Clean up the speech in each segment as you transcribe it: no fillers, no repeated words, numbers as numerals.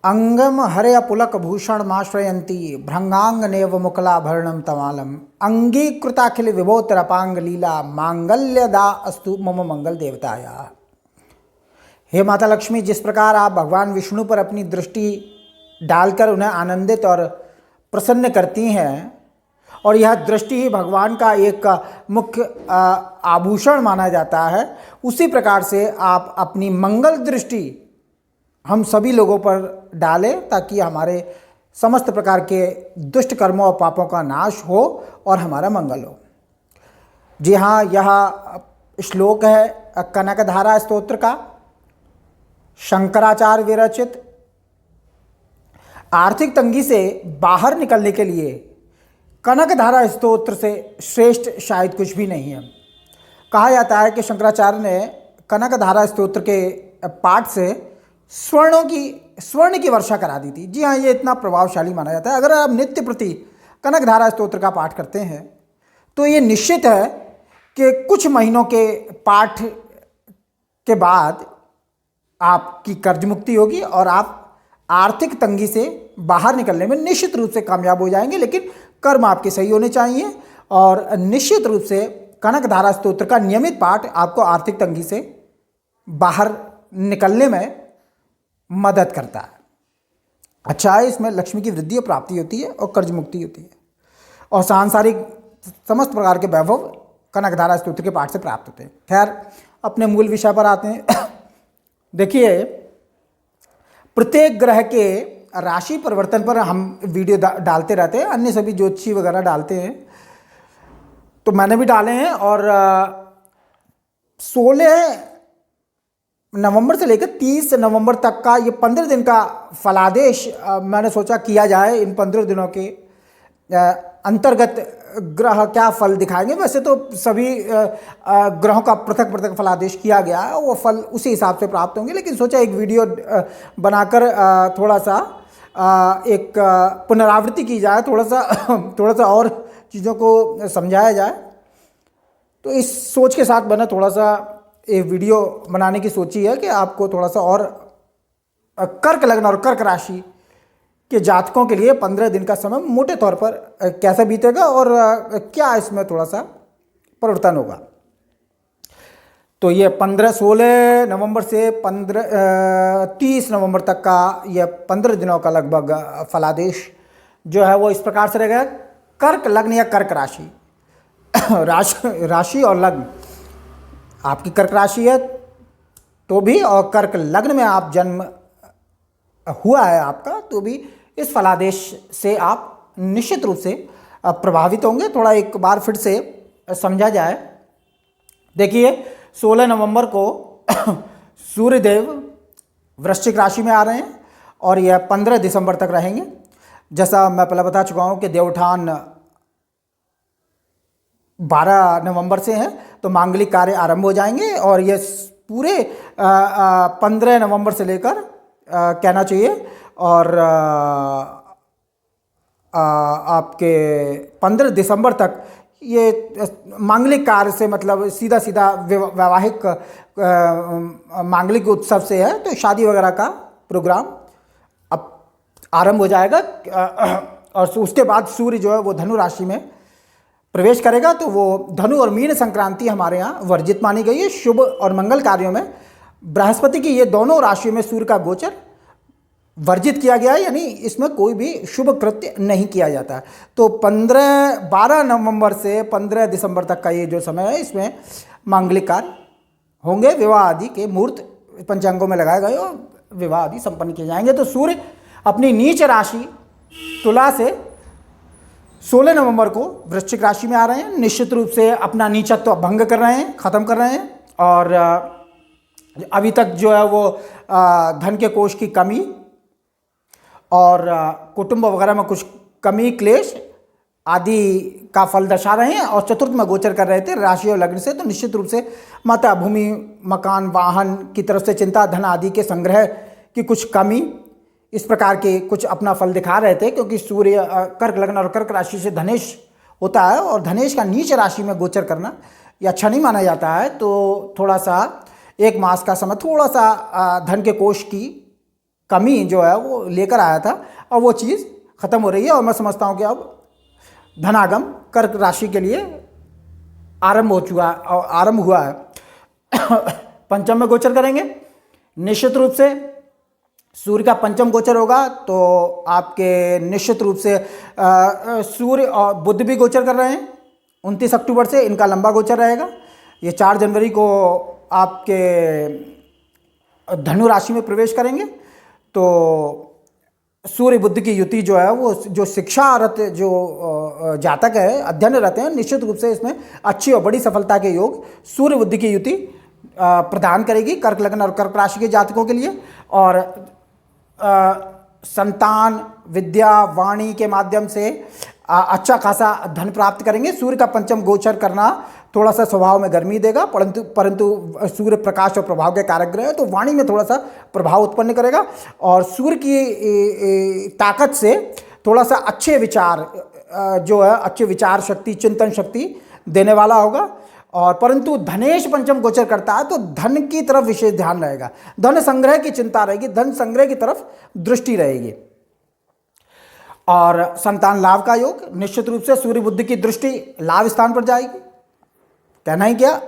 अंगम हरय पुलक भूषण माश्रयंती भृंगांगनेव मुकलाभरणम तमालम अंगीकृताखिल विभोतरपांग लीला मांगल्यदा अस्तु मम मंगल देवताया। हे माता लक्ष्मी, जिस प्रकार आप भगवान विष्णु पर अपनी दृष्टि डालकर उन्हें आनंदित और प्रसन्न करती हैं और यह दृष्टि ही भगवान का एक मुख्य आभूषण माना जाता है, उसी प्रकार से आप अपनी मंगल दृष्टि हम सभी लोगों पर डालें ताकि हमारे समस्त प्रकार के दुष्ट कर्मों और पापों का नाश हो और हमारा मंगल हो। जी हाँ, यह श्लोक है कनकधारा स्तोत्र का, शंकराचार्य विरचित। आर्थिक तंगी से बाहर निकलने के लिए कनकधारा स्तोत्र से श्रेष्ठ शायद कुछ भी नहीं है। कहा जाता है कि शंकराचार्य ने कनकधारा स्तोत्र के पाठ से स्वर्ण की वर्षा करा दी थी। जी हाँ, ये इतना प्रभावशाली माना जाता है। अगर आप नित्य प्रति कनकधारा स्तोत्र का पाठ करते हैं तो ये निश्चित है कि कुछ महीनों के पाठ के बाद आपकी कर्ज मुक्ति होगी और आप आर्थिक तंगी से बाहर निकलने में निश्चित रूप से कामयाब हो जाएंगे। लेकिन कर्म आपके सही होने चाहिए और निश्चित रूप से कनकधारा स्तोत्र का नियमित पाठ आपको आर्थिक तंगी से बाहर निकलने में मदद करता है। अच्छा है, इसमें लक्ष्मी की वृद्धि और प्राप्ति होती है और कर्ज मुक्ति होती है और सांसारिक समस्त प्रकार के वैभव कनकधारा स्तोत्र के पाठ से प्राप्त होते हैं। खैर, अपने मूल विषय पर आते हैं। देखिए, प्रत्येक ग्रह के राशि परिवर्तन पर हम वीडियो डालते रहते हैं, अन्य सभी ज्योतिषी वगैरह डालते हैं, तो मैंने भी डाले हैं। और 16 नवंबर से लेकर 30 नवंबर तक का ये 15 दिन का फलादेश मैंने सोचा किया जाए। इन 15 दिनों के अंतर्गत ग्रह क्या फल दिखाएंगे। वैसे तो सभी ग्रहों का पृथक पृथक फलादेश किया गया है, वो फल उसी हिसाब से प्राप्त होंगे, लेकिन सोचा एक वीडियो बनाकर थोड़ा सा एक पुनरावृत्ति की जाए, थोड़ा सा और चीज़ों को समझाया जाए। तो इस सोच के साथ मैंने थोड़ा सा ये वीडियो बनाने की सोची है कि आपको थोड़ा सा और कर्क लग्न और कर्क राशि के जातकों के लिए 15 दिन का समय मोटे तौर पर कैसा बीतेगा और क्या इसमें थोड़ा सा परिवर्तन होगा। तो ये 16 नवंबर से 30 नवंबर तक का ये 15 दिनों का लगभग फलादेश जो है वो इस प्रकार से रहेगा। कर्क लग्न या कर्क राशि राशि और लग्न, आपकी कर्क राशि है तो भी और कर्क लग्न में आप जन्म हुआ है आपका, तो भी इस फलादेश से आप निश्चित रूप से प्रभावित होंगे। थोड़ा एक बार फिर से समझा जाए। देखिए, 16 नवंबर को सूर्यदेव वृश्चिक राशि में आ रहे हैं और यह 15 दिसंबर तक रहेंगे। जैसा मैं पहले बता चुका हूँ कि देवउठान 12 नवंबर से है, तो मांगलिक कार्य आरंभ हो जाएंगे और ये पूरे 15 नवंबर से लेकर कहना चाहिए और आपके 15 दिसंबर तक ये मांगलिक कार्य से मतलब सीधा वैवाहिक मांगलिक उत्सव से है, तो शादी वगैरह का प्रोग्राम अब आरंभ हो जाएगा। और उसके बाद सूर्य जो है वो धनु राशि में प्रवेश करेगा, तो वो धनु और मीन संक्रांति हमारे यहाँ वर्जित मानी गई है। शुभ और मंगल कार्यों में बृहस्पति की ये दोनों राशियों में सूर्य का गोचर वर्जित किया गया है, यानी इसमें कोई भी शुभ कृत्य नहीं किया जाता है। तो 12 नवंबर से 15 दिसंबर तक का ये जो समय है, इसमें मांगलिक कार्य होंगे, विवाह आदि के मुहूर्त पंचांगों में लगाए गए और विवाह आदि संपन्न किए जाएंगे। तो सूर्य अपनी नीच राशि तुला से 16 नवंबर को वृश्चिक राशि में आ रहे हैं। निश्चित रूप से अपना नीचत्व भंग कर रहे हैं, ख़त्म कर रहे हैं। और अभी तक जो है वो धन के कोष की कमी और कुटुंब वगैरह में कुछ कमी क्लेश आदि का फल दर्शा रहे हैं और चतुर्थ में गोचर कर रहे थे राशि और लग्न से। तो निश्चित रूप से माता, भूमि, मकान, वाहन की तरफ से चिंता, धन आदि के संग्रह की कुछ कमी, इस प्रकार के कुछ अपना फल दिखा रहे थे, क्योंकि सूर्य कर्क लग्न और कर्क राशि से धनेश होता है और धनेश का नीच राशि में गोचर करना ये अच्छा नहीं माना जाता है। तो थोड़ा सा 1 मास का समय थोड़ा सा धन के कोष की कमी जो है वो लेकर आया था, और वो चीज़ ख़त्म हो रही है। और मैं समझता हूँ कि अब धनागम कर्क राशि के लिए आरंभ हुआ है। पंचम में गोचर करेंगे, निश्चित रूप से सूर्य का पंचम गोचर होगा, तो आपके निश्चित रूप से सूर्य और बुध भी गोचर कर रहे हैं 29 अक्टूबर से, इनका लंबा गोचर रहेगा। ये 4 जनवरी को आपके धनु राशि में प्रवेश करेंगे। तो सूर्य बुध की युति जो है वो जो शिक्षारत जो जातक है, अध्ययनरत हैं, निश्चित रूप से इसमें अच्छी और बड़ी सफलता के योग सूर्य बुध की युति प्रदान करेगी कर्क लग्न और कर्क राशि के जातकों के लिए। और संतान, विद्या, वाणी के माध्यम से अच्छा खासा धन प्राप्त करेंगे। सूर्य का पंचम गोचर करना थोड़ा सा स्वभाव में गर्मी देगा, परंतु सूर्य प्रकाश और प्रभाव के कारक ग्रह है, तो वाणी में थोड़ा सा प्रभाव उत्पन्न करेगा। और सूर्य की ताकत से थोड़ा सा अच्छे विचार जो है, अच्छे विचार शक्ति, चिंतन शक्ति देने वाला होगा। और परंतु धनेश पंचम गोचर करता है, तो धन की तरफ विशेष ध्यान रहेगा, धन संग्रह की चिंता रहेगी, धन संग्रह की तरफ दृष्टि रहेगी। और संतान लाभ का योग, निश्चित रूप से सूर्य बुध की दृष्टि लाभ स्थान पर जाएगी। कहना ही क्या,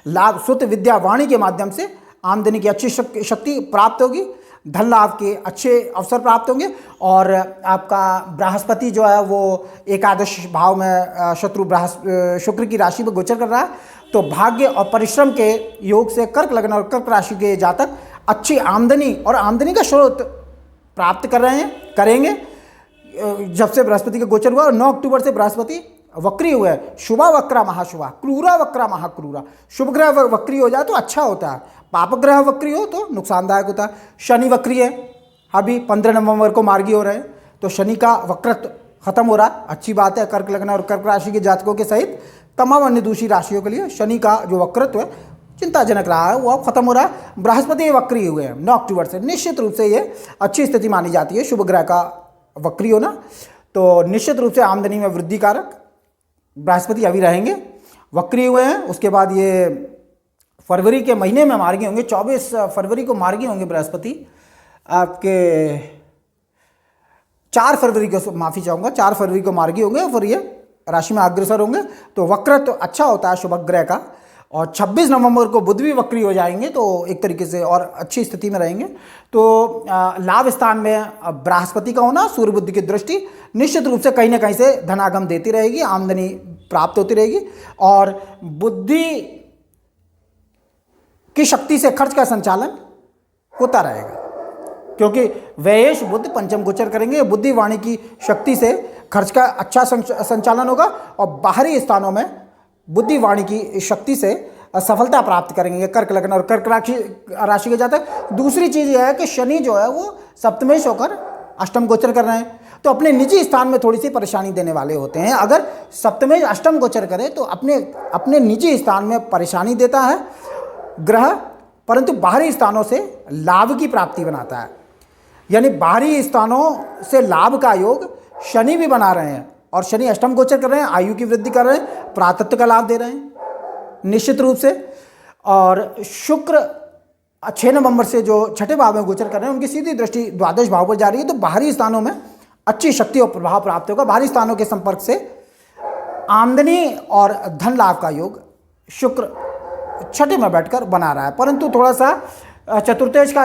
लाभ सुत विद्या वाणी के माध्यम से आमदनी की अच्छी शक्ति प्राप्त होगी, धन लाभ के अच्छे अवसर प्राप्त होंगे। और आपका बृहस्पति जो है वो एकादश भाव में शुक्र की राशि में गोचर कर रहा है, तो भाग्य और परिश्रम के योग से कर्क लग्न और कर्क राशि के जातक अच्छी आमदनी और आमदनी का स्रोत प्राप्त करेंगे। जब से बृहस्पति का गोचर हुआ, 9 अक्टूबर से बृहस्पति वक्री हुआ है। शुभा वक्रा महाशुभा, क्रूरा वक्रा महाक्रूरा। शुभ ग्रह वक्री हो जाए तो अच्छा होता है, पाप ग्रह वक्री हो तो नुकसानदायक होता है। शनि वक्री है, अभी 15 नवंबर को मार्गी हो रहे हैं, तो शनि का वक्रत्व खत्म हो रहा है, अच्छी बात है। कर्क लग्न और कर्क राशि के जातकों के सहित तमाम अन्य दूसरी राशियों के लिए शनि का जो वक्रत्व है चिंताजनक रहा है, वो अब खत्म हो रहा है। बृहस्पति वक्री हुए हैं 9 अक्टूबर से, निश्चित रूप से ये अच्छी स्थिति मानी जाती है शुभ ग्रह का वक्री होना, तो निश्चित रूप से आमदनी में वृद्धि कारक बृहस्पति अभी रहेंगे, वक्री हुए हैं। उसके बाद ये फरवरी के महीने में मार्गी होंगे, 24 फरवरी को मार्गी होंगे बृहस्पति आपके 4 फरवरी को, माफ़ी चाहूँगा, 4 फरवरी को मार्गी होंगे और फिर ये राशि में अग्रसर होंगे। तो वक्र तो अच्छा होता है शुभ ग्रह का। और 26 नवंबर को बुध भी वक्री हो जाएंगे, तो एक तरीके से और अच्छी स्थिति में रहेंगे। तो लाभ स्थान में बृहस्पति का होना, सूर्य बुध की दृष्टि निश्चित रूप से कहीं ना कहीं से धनागम देती रहेगी, आमदनी प्राप्त होती रहेगी। और बुद्धि की शक्ति से खर्च का संचालन होता रहेगा, क्योंकि व्ययेश बुध पंचम गोचर करेंगे, बुद्धि वाणी की शक्ति से खर्च का अच्छा संचालन होगा। और बाहरी स्थानों में बुद्धि वाणी की शक्ति से सफलता प्राप्त करेंगे कर्क लग्न और कर्क राशि के जातक। दूसरी चीज़ यह है कि शनि जो है वो सप्तमेश होकर अष्टम गोचर कर रहे हैं, तो अपने निजी स्थान में थोड़ी सी परेशानी देने वाले होते हैं। अगर सप्तमेश अष्टम गोचर करे तो अपने निजी स्थान में परेशानी देता है ग्रह, परंतु बाहरी स्थानों से लाभ की प्राप्ति बनाता है। यानी बाहरी स्थानों से लाभ का योग शनि भी बना रहे हैं, और शनि अष्टम गोचर कर रहे हैं, आयु की वृद्धि कर रहे हैं, प्रातत्व का लाभ दे रहे हैं निश्चित रूप से। और शुक्र 6 नवंबर से जो छठे भाव में गोचर कर रहे हैं, उनकी सीधी दृष्टि द्वादश भाव पर जा रही है, तो बाहरी स्थानों में अच्छी शक्ति और प्रभाव प्राप्त होगा। बाहरी स्थानों के संपर्क से आमदनी और धन लाभ का योग शुक्र छठे में बैठकर बना रहा है, परंतु थोड़ा सा चतुर्थेश का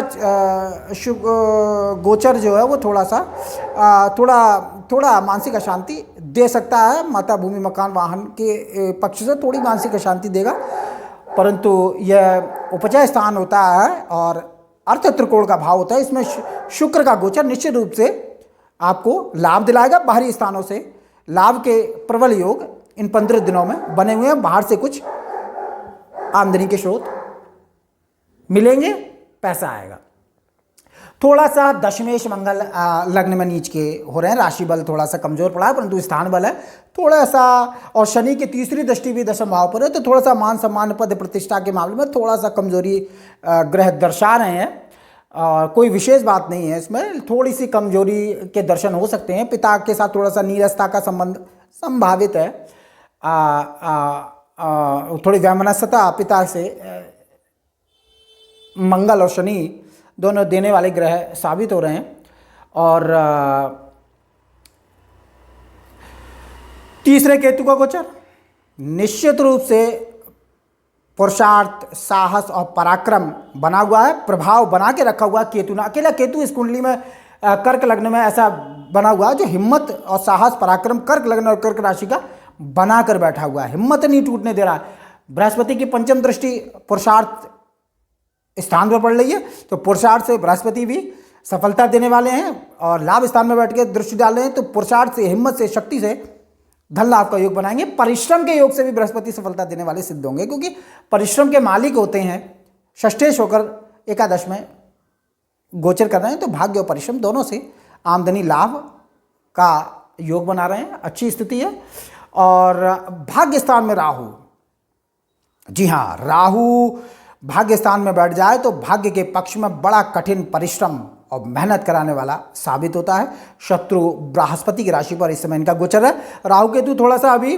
गोचर जो है वो थोड़ा मानसिक अशांति दे सकता है। माता भूमि मकान वाहन के पक्ष से थोड़ी मानसिक अशांति देगा, परंतु यह उपचय स्थान होता है और अर्थ त्रिकोण का भाव होता है। इसमें शुक्र का गोचर निश्चित रूप से आपको लाभ दिलाएगा। बाहरी स्थानों से लाभ के प्रबल योग इन 15 दिनों में बने हुए हैं। बाहर से कुछ आमदनी के स्रोत मिलेंगे, पैसा आएगा। थोड़ा सा दशमेश मंगल लग्न में नीच के हो रहे हैं, राशि बल थोड़ा सा कमजोर पड़ा है, परंतु स्थान बल है थोड़ा सा। और शनि की तीसरी दृष्टि भी दशम भाव पर है, तो थोड़ा सा मान सम्मान पद प्रतिष्ठा के मामले में थोड़ा सा कमजोरी ग्रह दर्शा रहे हैं। और कोई विशेष बात नहीं है इसमें, थोड़ी सी कमजोरी के दर्शन हो सकते हैं। पिता के साथ थोड़ा सा नीरसता का संबंध संभावित है, थोड़ी वैमनस्यता पिता से मंगल और शनि दोनों देने वाले ग्रह साबित हो रहे हैं। और तीसरे केतु का गोचर निश्चित रूप से पुरुषार्थ, साहस और पराक्रम बना हुआ है, प्रभाव बना के रखा हुआ है केतु ने। अकेला केतु इस कुंडली में कर्क लग्न में ऐसा बना हुआ है जो हिम्मत और साहस, पराक्रम कर्क लग्न और कर्क राशि का बना कर बैठा हुआ है, हिम्मत नहीं टूटने दे रहा है। बृहस्पति की पंचम दृष्टि पुरुषार्थ स्थान पर पड़ रही है, तो पुरुषार्थ से बृहस्पति भी सफलता देने वाले हैं और लाभ स्थान में बैठ के दृष्टि डाल रहे हैं, तो पुरुषार्थ से, हिम्मत से, शक्ति से धन लाभ का योग बनाएंगे। परिश्रम के योग से भी बृहस्पति सफलता देने वाले सिद्ध होंगे, क्योंकि परिश्रम के मालिक होते हैं, षष्ठेश होकर एकादश में गोचर कर रहे हैं, तो भाग्य और परिश्रम दोनों से आमदनी लाभ का योग बना रहे हैं, अच्छी स्थिति है। और भाग्य स्थान में राहु, जी हाँ, राहु भाग्य स्थान में बैठ जाए तो भाग्य के पक्ष में बड़ा कठिन परिश्रम और मेहनत कराने वाला साबित होता है। शत्रु बृहस्पति की राशि पर इस समय इनका गोचर है। राहु केतु थोड़ा सा अभी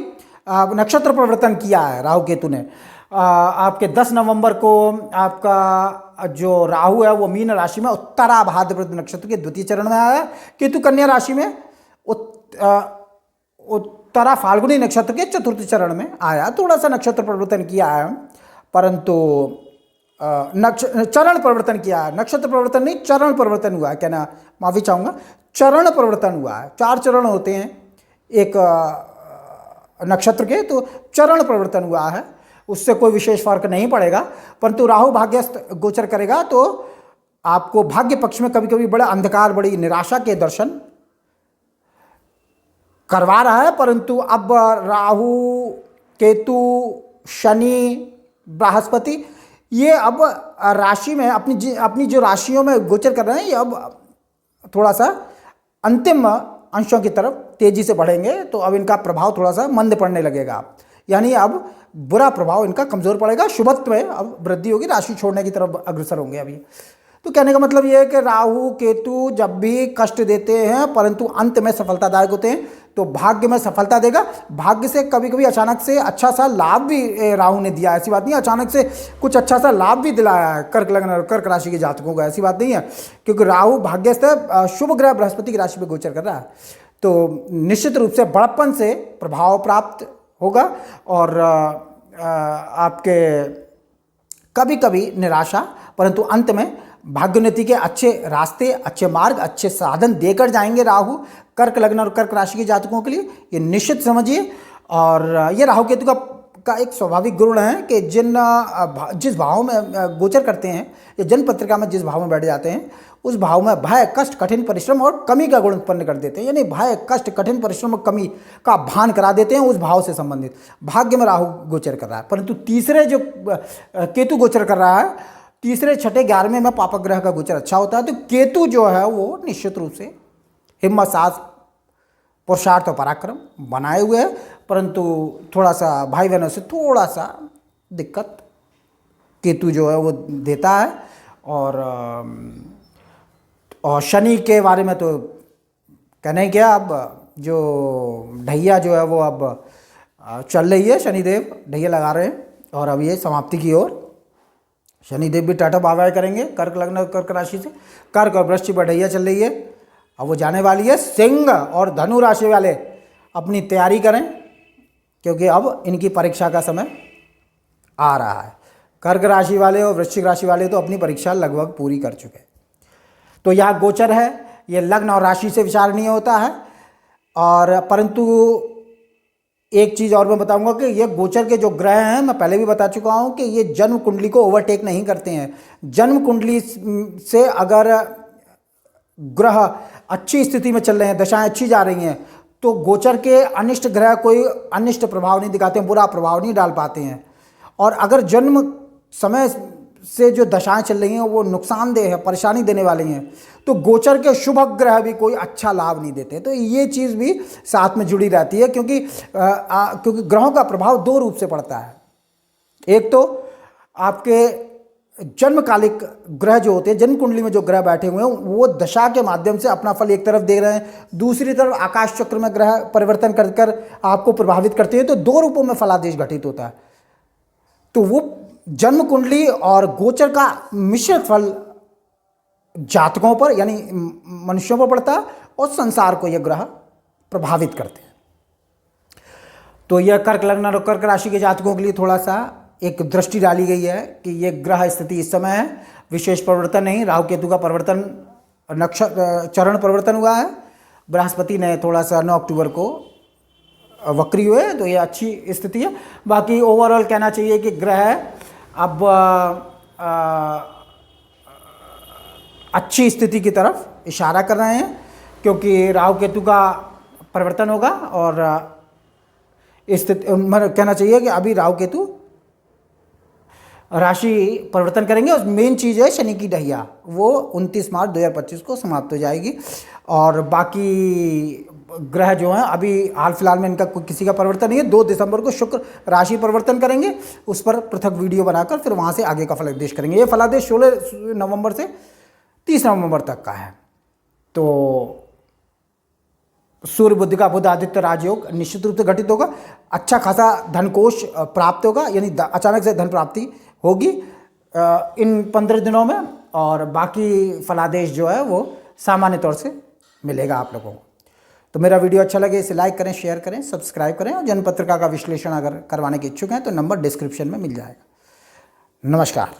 नक्षत्र परिवर्तन किया है। राहु केतु ने आपके 10 नवंबर को आपका जो राहु है वो मीन राशि में उत्तरा भाद्रपद नक्षत्र के द्वितीय चरण में आया है। केतु कन्या राशि में उत्तरा फाल्गुनी नक्षत्र के चतुर्थ चरण में आया। थोड़ा सा नक्षत्र परिवर्तन किया है, परंतु चरण परिवर्तन किया है, नक्षत्र परिवर्तन नहीं, चरण परिवर्तन हुआ है, कहना माफी चाहूँगा, चरण परिवर्तन हुआ है। 4 चरण होते हैं एक नक्षत्र के, तो चरण परिवर्तन हुआ है, उससे कोई विशेष फर्क नहीं पड़ेगा। परंतु राहु भाग्यस्थ गोचर करेगा तो आपको भाग्य पक्ष में कभी कभी बड़ा अंधकार, बड़ी निराशा के दर्शन करवा रहा है। परंतु अब राहु, केतु, शनि, बृहस्पति ये अब राशि में अपनी जो राशियों में गोचर कर रहे हैं, ये अब थोड़ा सा अंतिम अंशों की तरफ तेजी से बढ़ेंगे, तो अब इनका प्रभाव थोड़ा सा मंद पड़ने लगेगा, यानी अब बुरा प्रभाव इनका कमजोर पड़ेगा। शुभत्व में अब वृद्धि होगी, राशि छोड़ने की तरफ अग्रसर होंगे अभी। तो कहने का मतलब ये है कि राहु केतु जब भी कष्ट देते हैं परंतु अंत में सफलतादायक होते हैं, तो भाग्य में सफलता देगा। भाग्य से कभी कभी अचानक से अच्छा सा लाभ भी राहु ने दिया, ऐसी बात नहीं है, अचानक से कुछ अच्छा सा लाभ भी दिलाया है कर्क लग्न और कर्क राशि के जातकों को, ऐसी बात नहीं है, क्योंकि राहु भाग्यस्थ शुभ ग्रह बृहस्पति की राशि में गोचर कर रहा है। तो निश्चित रूप से बड़प्पन से प्रभाव प्राप्त होगा और आपके कभी कभी निराशा, परंतु अंत में भाग्योन्नति के अच्छे रास्ते, अच्छे मार्ग, अच्छे साधन देकर जाएंगे राहु कर्क लग्न और कर्क राशि के जातकों के लिए, ये निश्चित समझिए। और ये राहु केतु का एक स्वाभाविक गुण है कि जिस भाव में गोचर करते हैं या जन्म पत्रिका में जिस भाव में बैठ जाते हैं, उस भाव में भय, कष्ट, कठिन परिश्रम और कमी का गुण उत्पन्न कर देते हैं, यानी भय, कष्ट, कठिन परिश्रम और कमी का भान करा देते हैं उस भाव से संबंधित। भाग्य में राहु गोचर कर रहा है, परंतु तीसरे जो केतु गोचर कर रहा है, तीसरे, छठे, 11वें में पापक ग्रह का गोचर अच्छा होता है। तो केतु जो है वो निश्चित रूप से हिम्मत, साहस, पुरुषार्थ और पराक्रम बनाए हुए है, परंतु थोड़ा सा भाई बहनों से थोड़ा सा दिक्कत केतु जो है वो देता है। और शनि के बारे में तो कहना ही क्या, अब जो ढैया जो है वो अब चल रही है, शनिदेव ढैया लगा रहे हैं और अब ये समाप्ति की ओर शनिदेव भी टाटा बाय करेंगे कर्क लग्न कर्क राशि से। कर्क और वृश्चिक बढ़ैया चल रही है, अब वो जाने वाली है। सिंह और धनु राशि वाले अपनी तैयारी करें, क्योंकि अब इनकी परीक्षा का समय आ रहा है। कर्क राशि वाले और वृश्चिक राशि वाले तो अपनी परीक्षा लगभग पूरी कर चुके हैं। तो यह गोचर है, ये लग्न और राशि से विचार नहीं होता है। और परंतु एक चीज़ और मैं बताऊंगा कि ये गोचर के जो ग्रह हैं, मैं पहले भी बता चुका हूं कि ये जन्म कुंडली को ओवरटेक नहीं करते हैं। जन्म कुंडली से अगर ग्रह अच्छी स्थिति में चल रहे हैं, दशाएं अच्छी जा रही हैं, तो गोचर के अनिष्ट ग्रह कोई अनिष्ट प्रभाव नहीं दिखाते हैं, बुरा प्रभाव नहीं डाल पाते हैं। और अगर जन्म समय से जो दशाएं चल रही हैं वो नुकसानदेह है, परेशानी देने वाली हैं, तो गोचर के शुभ ग्रह भी कोई अच्छा लाभ नहीं देते। तो ये चीज़ भी साथ में जुड़ी रहती है, क्योंकि ग्रहों का प्रभाव 2 रूप से पड़ता है। एक तो आपके जन्मकालिक ग्रह जो होते हैं, जन्म कुंडली में जो ग्रह बैठे हुए हैं वो दशा के माध्यम से अपना फल एक तरफ दे रहे हैं, दूसरी तरफ आकाश चक्र में ग्रह परिवर्तन कर कर आपको प्रभावित करते हैं, तो 2 रूपों में फलादेश घटित होता है। तो वो जन्म कुंडली और गोचर का मिश्रित फल जातकों पर यानी मनुष्यों पर पड़ता है और संसार को यह ग्रह प्रभावित करते हैं। तो यह कर्क लग्न और कर्क राशि के जातकों के लिए थोड़ा सा एक दृष्टि डाली गई है कि यह ग्रह स्थिति इस समय है, विशेष परिवर्तन नहीं, राहु केतु का परिवर्तन चरण परिवर्तन हुआ है, बृहस्पति ने थोड़ा सा 9 अक्टूबर को वक्री हुए, तो ये अच्छी स्थिति है। बाकी ओवरऑल कहना चाहिए कि ग्रह अब अच्छी स्थिति की तरफ इशारा कर रहे हैं, क्योंकि राहु केतु का परिवर्तन होगा और स्थिति कहना चाहिए कि अभी राहु केतु राशि परिवर्तन करेंगे और मेन चीज़ है शनि की ढैया, वो 29 मार्च 2025 को समाप्त हो जाएगी। और बाकी ग्रह जो हैं अभी हाल फिलहाल में इनका किसी का परिवर्तन नहीं है। 2 दिसंबर को शुक्र राशि परिवर्तन करेंगे, उस पर पृथक वीडियो बनाकर फिर वहाँ से आगे का फलादेश करेंगे। ये फलादेश 16 नवंबर से 30 नवंबर तक का है। तो सूर्य बुध का बुध आदित्य राजयोग निश्चित रूप से घटित होगा, अच्छा खासा धनकोष प्राप्त होगा, यानी अचानक से धन प्राप्ति होगी इन 15 दिनों में। और बाकी फलादेश जो है वो सामान्य तौर से मिलेगा आप लोगों को। तो मेरा वीडियो अच्छा लगे इसे लाइक करें, शेयर करें, सब्सक्राइब करें और जनपत्रिका का विश्लेषण अगर करवाने के इच्छुक हैं तो नंबर डिस्क्रिप्शन में मिल जाएगा। नमस्कार।